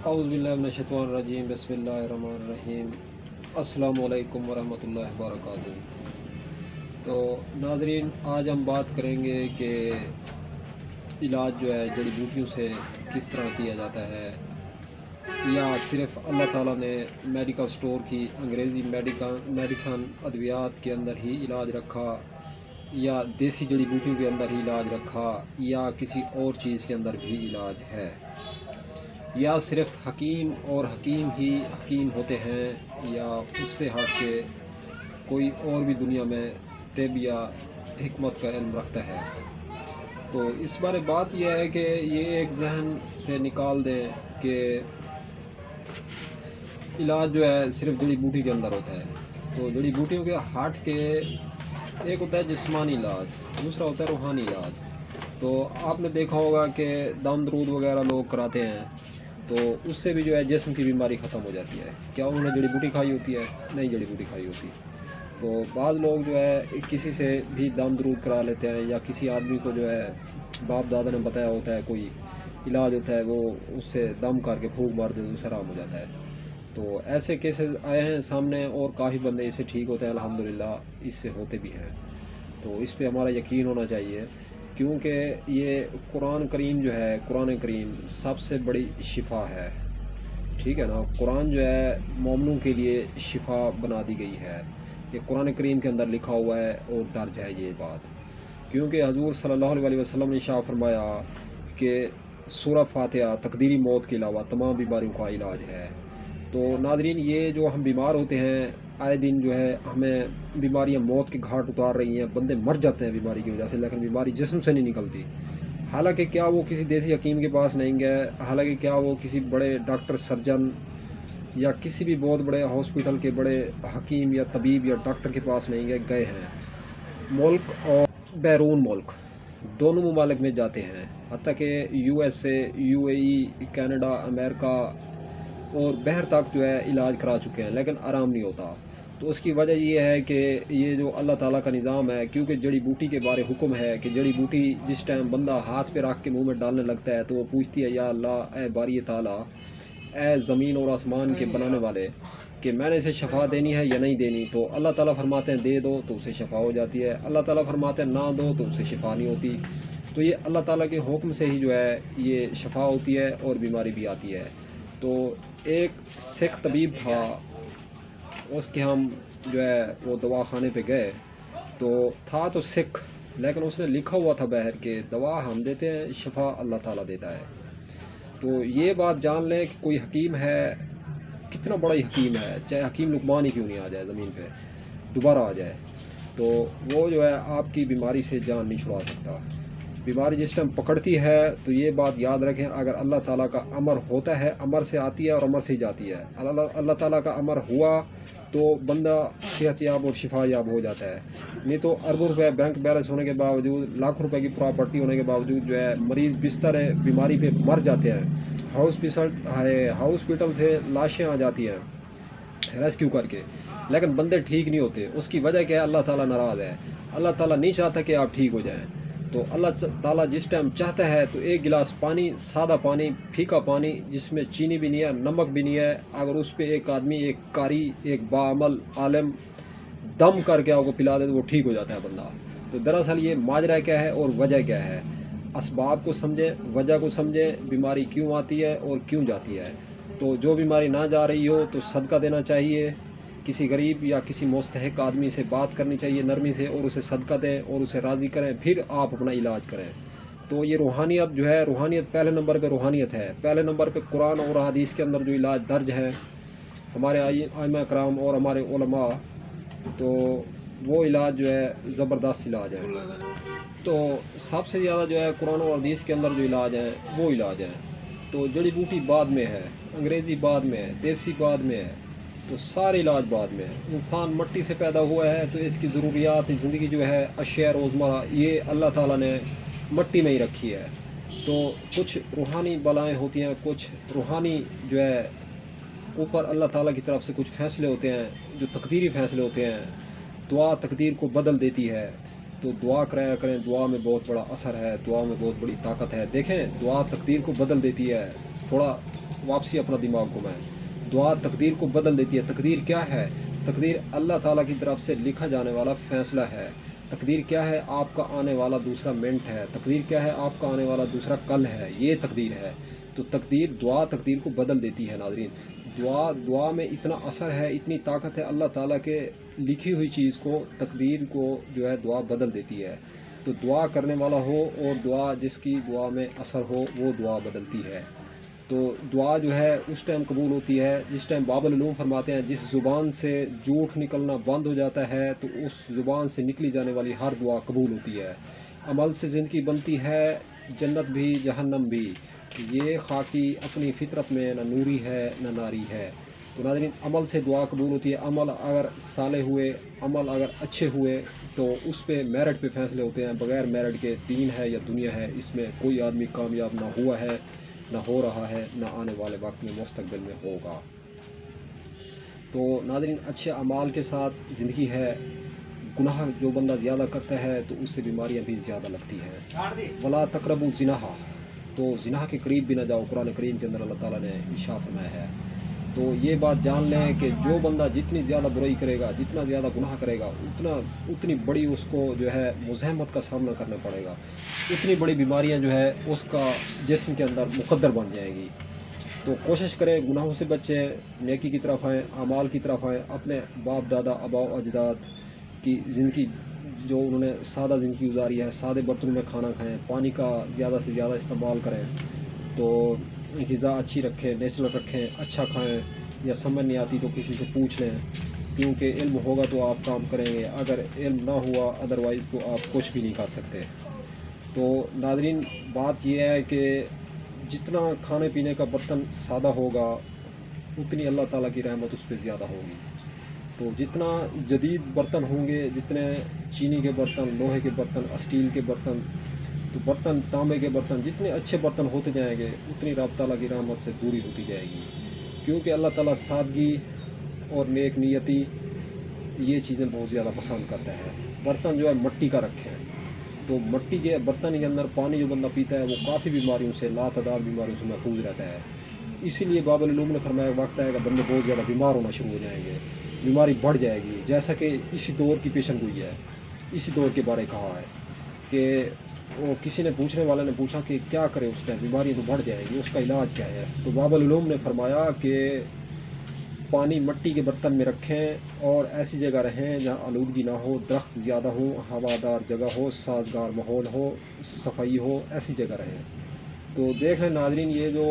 अऊज़ु बिल्लाहि मिनश्शैतानिर रजीम बिस्मिल्लाहिर्रहमानिर्रहीम अस्सलामु अलैकुम वरहमतुल्लाहि वबरकातुहू। तो नाज़रीन, आज हम बात करेंगे कि इलाज जो है जड़ी बूटियों से किस तरह किया जाता है, या सिर्फ़ अल्लाह ताला ने मेडिकल स्टोर की अंग्रेज़ी मेडिसन अद्वियात के अंदर ही इलाज रखा, या देसी जड़ी बूटियों के अंदर ही इलाज रखा, या किसी और चीज़ के अंदर भी इलाज है, या सिर्फ हकीम और हकीम ही हकीम होते हैं, या उससे हट के कोई और भी दुनिया में तिब या हिकमत का इल्म रखता है। तो इस बारे बात यह है कि ये एक जहन से निकाल दें कि इलाज जो है सिर्फ जड़ी बूटी के अंदर होता है। तो जड़ी बूटियों के हट के एक होता है जिस्मानी इलाज, दूसरा होता है रूहानी इलाज। तो आपने देखा होगा कि दम दरूद वगैरह लोग कराते हैं, तो उससे भी जो है जिस्म की बीमारी ख़त्म हो जाती है। क्या उन्होंने जड़ी बूटी खाई होती है? नहीं, जड़ी बूटी खाई होती। तो बाद लोग जो है किसी से भी दम दरूद करा लेते हैं, या किसी आदमी को जो है बाप दादा ने बताया होता है कोई इलाज होता है, वो उससे दम करके फूंक मार दे तो उससे आराम हो जाता है। तो ऐसे केसेस आए हैं सामने, और काफ़ी बंदे इससे ठीक होते हैं, अल्हम्दुलिल्लाह इससे होते भी हैं। तो इस पे हमारा यकीन होना चाहिए, क्योंकि ये कुरान करीम जो है, कुरान करीम सबसे बड़ी शिफा है। ठीक है ना, कुरान जो है मोमिनों के लिए शिफा बना दी गई है। ये कुरान करीम के अंदर लिखा हुआ है और दर्ज है ये बात, क्योंकि हजूर सल्लल्लाहु अलैहि वसल्लम ने शाह फरमाया कि सूरह फातिहा तकदीरी मौत के अलावा तमाम बीमारियों का इलाज है। तो नादरीन, ये जो हम बीमार होते हैं आए दिन, जो है हमें बीमारियां मौत के घाट उतार रही हैं। बंदे मर जाते हैं बीमारी की वजह से, लेकिन बीमारी जिस्म से नहीं निकलती। हालांकि क्या वो किसी देसी हकीम के पास नहीं गए, हालांकि क्या वो किसी बड़े डॉक्टर सर्जन या किसी भी बहुत बड़े हॉस्पिटल के बड़े हकीम या तबीब या डॉक्टर के पास नहीं गए, गए हैं मुल्क और बैरून मुल्क दोनों ममालिक में जाते हैं, हत्ता कि USA, UAE, कनाडा, अमेरिका और बहर तक जो है इलाज करा चुके हैं, लेकिन आराम नहीं होता। तो उसकी वजह ये है कि ये जो अल्लाह ताला का निज़ाम है, क्योंकि जड़ी बूटी के बारे हुक्म है कि जड़ी बूटी जिस टाइम बंदा हाथ पे रख के मुंह में डालने लगता है, तो वो पूछती है, या अल्लाह, ए बारी ताला, ए ज़मीन और आसमान के बनाने वाले, कि मैंने इसे शफा देनी है या नहीं देनी। तो अल्लाह ताला फरमाते हैं दे दो, तो उसे शफा हो जाती है। अल्लाह ताला फरमाते हैं ना दो, तो उसे शफा नहीं होती। तो ये अल्लाह ताला के हुक्म से ही जो है ये शफा होती है और बीमारी भी आती है। तो एक सिख तबीब था, उसके हम जो है वो दवा खाने पे गए, तो था तो सिख, लेकिन उसने लिखा हुआ था बाहर के दवा हम देते हैं, शफा अल्लाह ताला देता है। तो ये बात जान लें कि कोई हकीम है, कितना बड़ा ही हकीम है, चाहे हकीम लुकमान ही क्यों नहीं आ जाए ज़मीन पे दोबारा आ जाए, तो वो जो है आपकी बीमारी से जान नहीं छुड़ा सकता। बीमारी जिस टाइम पकड़ती है, तो ये बात याद रखें, अगर अल्लाह ताला का अमर होता है, अमर से आती है और अमर से ही जाती है। अल्लाह ताला का अमर हुआ तो बंदा सेहत याब और शिफा याब हो जाता है। नहीं तो अरबों रुपए बैंक बैलेंस होने के बावजूद, लाखों रुपए की प्रॉपर्टी होने के बावजूद जो है मरीज़ बिस्तर है बीमारी पे मर जाते हैं। हॉस्पिटल से लाशें आ जाती हैं रेस्क्यू करके, लेकिन बंदे ठीक नहीं होते। उसकी वजह क्या है? अल्लाह ताला नाराज़ है। अल्लाह ताला नहीं चाहता कि आप ठीक हो जाएं। तो अल्लाह ताला जिस टाइम चाहता है, तो एक गिलास पानी, सादा पानी, फीका पानी जिसमें चीनी भी नहीं है, नमक भी नहीं है, अगर उस पर एक आदमी, एक कारी, एक बाअमल आलिम दम करके आपको पिला दे, तो वो ठीक हो जाता है बंदा। तो दरअसल ये माजरा क्या है और वजह क्या है? असबाब को समझें, वजह को समझें, बीमारी क्यों आती है और क्यों जाती है। तो जो बीमारी ना जा रही हो तो सदका देना चाहिए, किसी गरीब या किसी मुस्तहिक आदमी से बात करनी चाहिए नरमी से, और उसे सदका दें और उसे राज़ी करें, फिर आप अपना इलाज करें। तो ये रूहानियत जो है, रूहानियत पहले नंबर पे रूहानियत है। पहले नंबर पे कुरान और हदीस के अंदर जो इलाज दर्ज हैं हमारे आइमा कराम और हमारे उलमा, तो वो इलाज जो है ज़बरदस्त इलाज है। तो सबसे ज़्यादा जो है कुरान और हदीस के अंदर जो इलाज हैं वो इलाज हैं। तो जड़ी बूटी बाद में है, अंग्रेज़ी बाद में है, देसी बाद में है, तो सारे इलाज बाद में है। इंसान मट्टी से पैदा हुआ है, तो इसकी ज़रूरियात ज़िंदगी जो है अशिया रोज़मर्रा ये अल्लाह ताला ने मट्टी में ही रखी है। तो कुछ रूहानी बलाएँ होती हैं, कुछ रूहानी जो है ऊपर अल्लाह ताला की तरफ से कुछ फ़ैसले होते हैं जो तकदीरी फ़ैसले होते हैं। दुआ तकदीर को बदल देती है। तो दुआ कराया करें, दुआ में बहुत बड़ा असर है, दुआ में बहुत बड़ी ताकत है। देखें, दुआ तकदीर को बदल देती है। थोड़ा वापसी अपना दिमाग घुमाएं। दुआ तकदीर को बदल देती है। तकदीर क्या है? तकदीर अल्लाह ताला की तरफ से लिखा जाने वाला फैसला है। तकदीर क्या है? आपका आने वाला दूसरा मिनट है। तकदीर क्या है? आपका आने वाला दूसरा कल है। ये तकदीर है। तो तकदीर, दुआ तकदीर को बदल देती है नाज़रीन। दुआ में इतना असर है, इतनी ताकत है अल्लाह ताला के लिखी हुई चीज़ को, तकदीर को जो है दुआ बदल देती है। तो दुआ करने वाला हो और दुआ जिसकी दुआ में असर हो, वो दुआ बदलती है। तो दुआ जो है उस टाइम कबूल होती है जिस टाइम बाबुल उलूम फरमाते हैं, जिस ज़ुबान से झूठ निकलना बंद हो जाता है तो उस ज़ुबान से निकली जाने वाली हर दुआ कबूल होती है। अमल से ज़िंदगी बनती है, जन्नत भी जहन्नम भी। ये खाकी अपनी फितरत में न नूरी है न नारी है। तो नाज़रीन, अमल से दुआ कबूल होती है। अमल अगर साले हुए, अमल अगर अच्छे हुए तो उस पे मेरिट पे फैसले होते हैं। बग़ैर मेरिट के दीन है या दुनिया है, इसमें कोई आदमी कामयाब ना हुआ है, ना हो रहा है, ना आने वाले वक्त में मुस्तकबिल में होगा। तो नाज़रीन, अच्छे अमाल के साथ ज़िंदगी है। गुनाह जो बंदा ज़्यादा करता है तो उससे बीमारियां भी ज़्यादा लगती हैं। वला तकरबू ज़िनाह, तो ज़िनाह के करीब भी ना जाओ, कुरान करीम के अंदर अल्लाह ताला ने इरशाद फरमाया है। तो ये बात जान लें कि जो बंदा जितनी ज़्यादा बुराई करेगा, जितना ज़्यादा गुनाह करेगा, उतनी बड़ी उसको जो है मुज़ाहमत का सामना करना पड़ेगा। उतनी बड़ी बीमारियां जो है उसका जिस्म के अंदर मुकद्दर बन जाएगी। तो कोशिश करें गुनाहों से बचें, नेकी की तरफ आएँ, अमाल की तरफ आएँ। अपने बाप दादा आबाओ अजदाद की ज़िंदगी जो उन्होंने सादा ज़िंदगी गुजारी है, सादे बर्तनों में खाना खाएँ, पानी का ज़्यादा से ज़्यादा इस्तेमाल करें। तो ग़िज़ा अच्छी रखें, नेचुरल रखें, अच्छा खाएँ। या समझ नहीं आती तो किसी से पूछ लें, क्योंकि इल्म होगा तो आप काम करेंगे, अगर इल्म ना हुआ अदरवाइज़ तो आप कुछ भी नहीं कर सकते। तो नाज़रीन, बात यह है कि जितना खाने पीने का बर्तन सादा होगा उतनी अल्लाह ताला की रहमत उस पर ज़्यादा होगी। तो जितना जदीद बर्तन होंगे, जितने चीनी के बर्तन, लोहे के बर्तन, स्टील के बर्तन, तो बर्तन तांबे के बर्तन, जितने अच्छे बर्तन होते जाएंगे उतनी रब ताला की रहमत से दूरी होती जाएगी। क्योंकि अल्लाह ताला सादगी और नेक नियति ये चीज़ें बहुत ज़्यादा पसंद करता है। बर्तन जो है मिट्टी का रखें, तो मिट्टी के बर्तन के अंदर पानी जो बंदा पीता है वो काफ़ी बीमारियों से, लातादाद बीमारियों से महफूज रहता है। इसीलिए बाबुल उलूम ने फरमाया वक्त आएगा बंदे बहुत ज़्यादा बीमार होना शुरू हो जाएंगे, बीमारी बढ़ जाएगी। जैसा कि इसी दौर की पेशन गोई है, इसी दौर के बारे कहा है कि वो किसी ने पूछने वाले ने पूछा कि क्या करे उस टाइम, बीमारी तो बढ़ जाएगी, उसका इलाज क्या है? तो बाबुल उलूम ने फरमाया कि पानी मिट्टी के बर्तन में रखें और ऐसी जगह रहें जहाँ आलूदगी ना हो, दरख्त ज़्यादा हो, हवादार जगह हो, साजगार माहौल हो, सफाई हो, ऐसी जगह रहें। तो देख लें नाजरीन, ये जो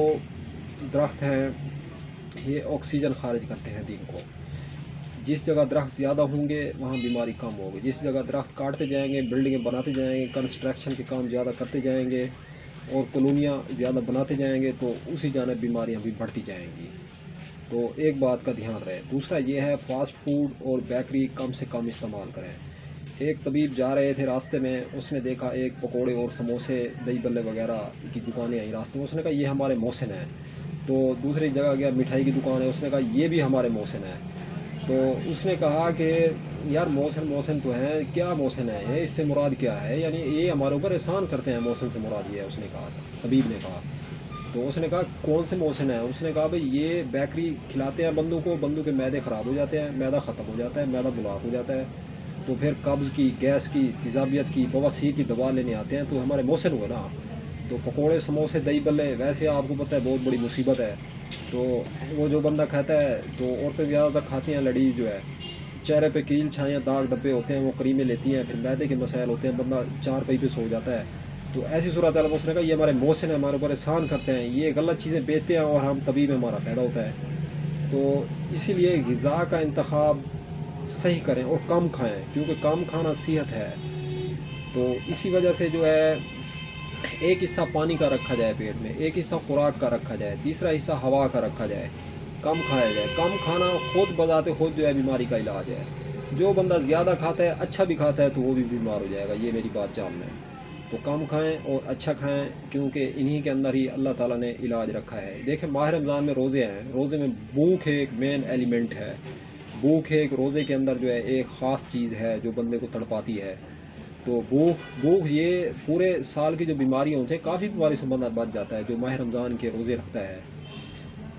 दरख्त हैं ये ऑक्सीजन खारिज करते हैं दिन को। जिस जगह दरख्त ज़्यादा होंगे वहाँ बीमारी कम होगी। जिस जगह दरख्त काटते जाएंगे, बिल्डिंगें बनाते जाएंगे, कंस्ट्रक्शन के काम ज़्यादा करते जाएंगे और कॉलोनियाँ ज़्यादा बनाते जाएंगे तो उसी जानब बीमारियाँ भी बढ़ती जाएंगी। तो एक बात का ध्यान रहे। दूसरा ये है, फास्ट फूड और बेकरी कम से कम इस्तेमाल करें। एक तबीब जा रहे थे, रास्ते में उसने देखा एक पकोड़े और समोसे, दही बल्ले वगैरह की दुकानें आई रास्ते में। उसने कहा ये हमारे मोहसिन हैं। तो दूसरी जगह गया, मिठाई की दुकान है, उसने कहा ये भी हमारे मोहसिन हैं। तो उसने कहा कि यार मोहसिन मोहसिन तो हैं, क्या मोहसिन है ये, इससे मुराद क्या है, यानी ये हमारे ऊपर एहसान करते हैं, मोहसिन से मुराद ये है। उसने कहा, तबीब ने कहा। तो उसने कहा कौन से मोहसिन है? उसने कहा भाई ये बेकरी खिलाते हैं बंदों को, बंदों के मैदे ख़राब हो जाते हैं, मैदा ख़त्म हो जाता है, मैदा बुलाक हो जाता है, तो फिर कब्ज़ की, गैस की, तेज़ाबियत की, बवासीर की दवा लेने आते हैं, तो हमारे मोहसिन हुए ना। तो पकोड़े समोसे दही बल्ले वैसे आपको पता है बहुत बड़ी मुसीबत है। तो वो जो बंदा खाता है, तो औरतें ज़्यादातर खाती हैं लड़ीज जो है, चेहरे पे कील छाया दाग धब्बे होते हैं, वो करीमें लेती हैं, फिर मैदे के मसाइल होते हैं, बंदा चार पे सो जाता है। तो ऐसी सूरत है, उसने कहा ये हमारे मोहसिन है, हमारे ऊपर एहसान करते हैं, ये गलत चीज़ें बेचते हैं और हम तभी में हमारा फ़ायदा होता है। तो इसीलिए ग़िज़ा का इंतखाब सही करें और कम खाएं, क्योंकि कम खाना सेहत है। तो इसी वजह से जो है एक हिस्सा पानी का रखा जाए पेट में, एक हिस्सा खुराक का रखा जाए, तीसरा हिस्सा हवा का रखा जाए, कम खाया जाए। कम खाना खुद बजाते खुद जो है बीमारी का इलाज है। जो बंदा ज़्यादा खाता है, अच्छा भी खाता है, तो वो भी बीमार हो जाएगा, ये मेरी बात जान लें। तो कम खाएं और अच्छा खाएं, क्योंकि इन्हीं के अंदर ही अल्लाह ताला ने इलाज रखा है। देखें, माह रमज़ान में रोज़े हैं, रोज़े में भूख एक मेन एलिमेंट है। भूख एक रोज़े के अंदर जो है एक ख़ास चीज़ है जो बंदे को तड़पाती है। तो भूख ये पूरे साल की जो बीमारियाँ होती हैं, काफ़ी बीमारी से बंदा बच जाता है जो माह रमज़ान के रोज़े रखता है।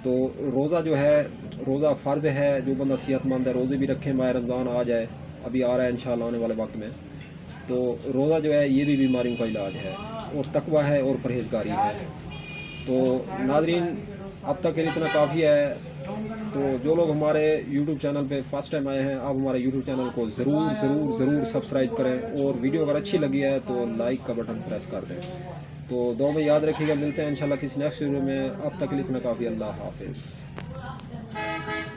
تو روزہ جو ہے روزہ فرض ہے، جو بندہ صحت مند ہے روزے بھی رکھیں، ماہ رمضان آ جائے، ابھی آ رہا ہے انشاءاللہ آنے والے وقت میں، تو روزہ جو ہے یہ بھی بیماریوں کا علاج ہے، اور تقوی ہے اور پرہیزگاری ہے۔ تو ناظرین اب تک کے لیے اتنا کافی ہے۔ تو جو لوگ ہمارے یوٹیوب چینل پہ فرسٹ ٹائم آئے ہیں، آپ ہمارے یوٹیوب چینل کو ضرور سبسکرائب کریں، اور ویڈیو اگر اچھی لگی ہے تو لائک کا بٹن پریس کر دیں۔ تو دعا میں یاد رکھیے گا، ملتے ہیں انشاءاللہ کسی نیکسٹ ویڈیو میں، اب تک کے لیے اتنا کافی، اللہ حافظ۔